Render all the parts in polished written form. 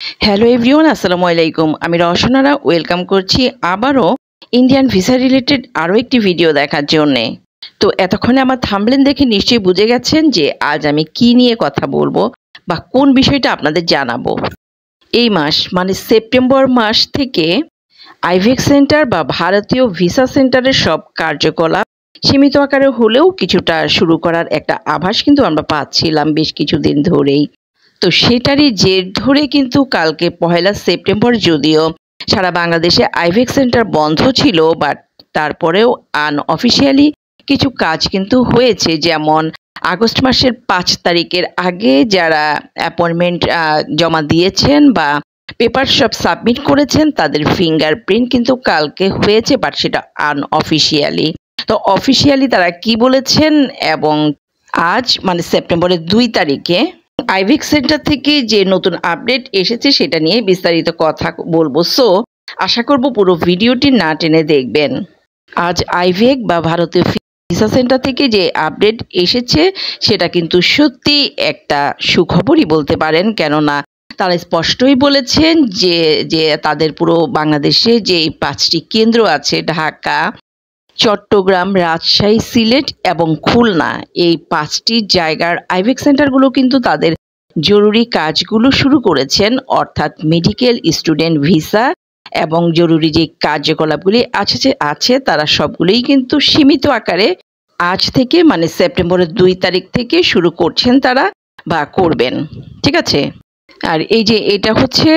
Hello everyone, আসসালামু আলাইকুম। আমি রওশনারা ওয়েলকাম করছি আবারও ইন্ডিয়ান ভিসা রিলেটেড আরও একটি ভিডিও দেখার জন্যে। তো এতক্ষণে আমার থাম্বনেল দেখে নিশ্চয়ই বুঝে গেছেন যে আজ আমি কি নিয়ে কথা বলবো বা কোন বিষয়টা আপনাদের জানাবো। এই মাস মানে সেপ্টেম্বর মাস থেকে আইভেক্স সেন্টার বা ভারতীয় ভিসা সেন্টারের সব কার্যকলাপ সীমিত আকারে হলেও কিছুটা শুরু করার একটা আভাস কিন্তু আমরা পাচ্ছিলাম বেশ কিছুদিন ধরেই। তো সেটারই জের ধরে কিন্তু কালকে 1 সেপ্টেম্বর যদিও সারা বাংলাদেশে আইভেক্স সেন্টার বন্ধ ছিল, বাট তারপরেও আনঅফিসিয়ালি কিছু কাজ কিন্তু হয়েছে। যেমন আগস্ট মাসের 5 তারিখের আগে যারা অ্যাপয়েন্টমেন্ট জমা দিয়েছেন বা পেপার সব সাবমিট করেছেন তাদের ফিঙ্গারপ্রিন্ট কিন্তু কালকে হয়েছে, বাট সেটা আনঅফিসিয়ালি। তো অফিসিয়ালি তারা কি বলেছেন এবং আজ মানে সেপ্টেম্বরের 2 তারিখে আইভেক্স সেন্টার থেকে যে নতুন আপডেট এসেছে সেটা নিয়ে বিস্তারিত কথা বলবো। সো আশা করব পুরো ভিডিওটি না টেনে দেখবেন। আজ আইভেক বা ভারতীয় ভিসা সেন্টার থেকে যে আপডেট এসেছে সেটা কিন্তু সত্যি একটা সুখবরই বলতে পারেন, কেননা তারা স্পষ্টই বলেছেন যে যে তাদের পুরো বাংলাদেশে যে 5টি কেন্দ্র আছে ঢাকা, চট্টগ্রাম, রাজশাহী, সিলেট এবং খুলনা, এই 5টি জায়গার আইভেক্স সেন্টারগুলো কিন্তু তাদের জরুরি কাজগুলো শুরু করেছেন, অর্থাৎ মেডিকেল, স্টুডেন্ট ভিসা এবং জরুরি যে কার্যকলাপগুলি আছে তারা সবগুলোই কিন্তু সীমিত আকারে আজ থেকে মানে সেপ্টেম্বরের 2 তারিখ থেকে শুরু করছেন তারা বা করবেন। ঠিক আছে, আর এই যে এটা হচ্ছে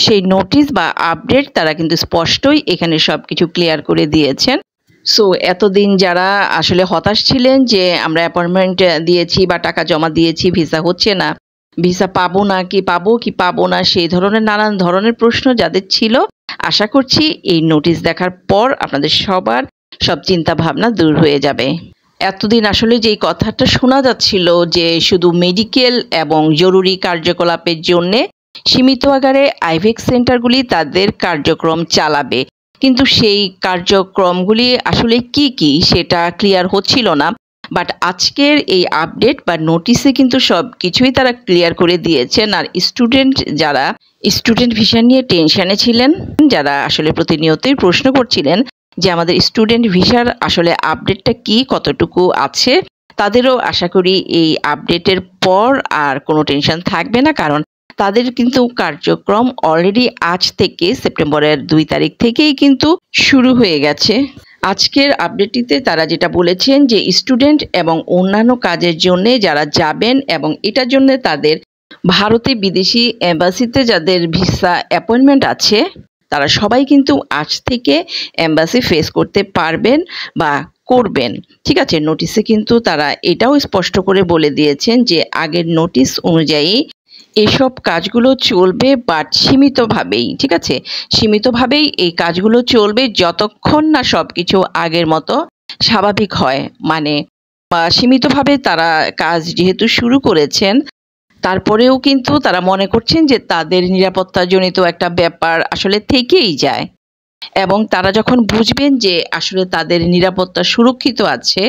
সেই নোটিশ বা আপডেট, তারা কিন্তু স্পষ্টই এখানে সব কিছু ক্লিয়ার করে দিয়েছেন। সো এতদিন যারা আসলে হতাশ ছিলেন যে আমরা অ্যাপয়েন্টমেন্ট দিয়েছি বা টাকা জমা দিয়েছি, ভিসা হচ্ছে না, ভিসা পাবো না কি পাবো না, সেই ধরনের নানান ধরনের প্রশ্ন যাদের ছিল, আশা করছি এই নোটিশ দেখার পর আপনাদের সবার সব চিন্তা ভাবনা দূর হয়ে যাবে। এতদিন আসলে যেই কথাটা শোনা যাচ্ছিল যে শুধু মেডিকেল এবং জরুরি কার্যকলাপের জন্যে সীমিত আকারে আইভেক্স সেন্টারগুলি তাদের কার্যক্রম চালাবে, কিন্তু সেই কার্যক্রমগুলি আসলে কি কি সেটা ক্লিয়ার হচ্ছিল না। বাট আজকের এই আপডেট বা নোটিশে কিন্তু সব কিছুই তারা ক্লিয়ার করে দিয়েছেন। আর যারা স্টুডেন্ট ভিসা নিয়ে টেনশনে ছিলেন, যারা আসলে প্রতিনিয়তই প্রশ্ন করছিলেন যে আমাদের স্টুডেন্ট ভিসার আসলে আপডেটটা কি, কতটুকু আছে, তাদেরও আশা করি এই আপডেটের পর আর কোনো টেনশন থাকবে না, কারণ তাদের কিন্তু কার্যক্রম অলরেডি আজ থেকে সেপ্টেম্বরের 2 তারিখ থেকেই কিন্তু শুরু হয়ে গেছে। আজকের আপডেটটিতে তারা যেটা বলেছেন যে স্টুডেন্ট এবং অন্যান্য কাজের জন্য যারা যাবেন এবং এটার জন্য তাদের ভারতে বিদেশি এম্বাসিতে যাদের ভিসা অ্যাপয়েন্টমেন্ট আছে তারা সবাই কিন্তু আজ থেকে এম্বাসি ফেস করতে পারবেন বা করবেন। ঠিক আছে, নোটিশে কিন্তু তারা এটাও স্পষ্ট করে বলে দিয়েছেন যে আগের নোটিশ অনুযায়ী এসব কাজগুলো চলবে, বাট সীমিতভাবেই। ঠিক আছে, সীমিতভাবেই এই কাজগুলো চলবে যতক্ষণ না সব কিছু আগের মতো স্বাভাবিক হয়। মানে সীমিতভাবে তারা কাজ যেহেতু শুরু করেছেন, তারপরেও কিন্তু তারা মনে করছেন যে তাদের নিরাপত্তাজনিত একটা ব্যাপার আসলে থেকেই যায়, এবং তারা যখন বুঝবেন যে আসলে তাদের নিরাপত্তা সুরক্ষিত আছে,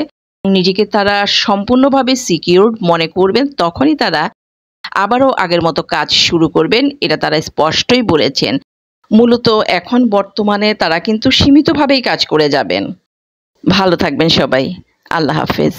নিজেকে তারা সম্পূর্ণভাবে সিকিউরড মনে করবেন, তখনই তারা আবারও আগের মতো কাজ শুরু করবেন। এটা তারা স্পষ্টই বলেছেন। মূলত এখন বর্তমানে তারা কিন্তু সীমিতভাবেই কাজ করে যাবেন। ভালো থাকবেন সবাই, আল্লাহ হাফেজ।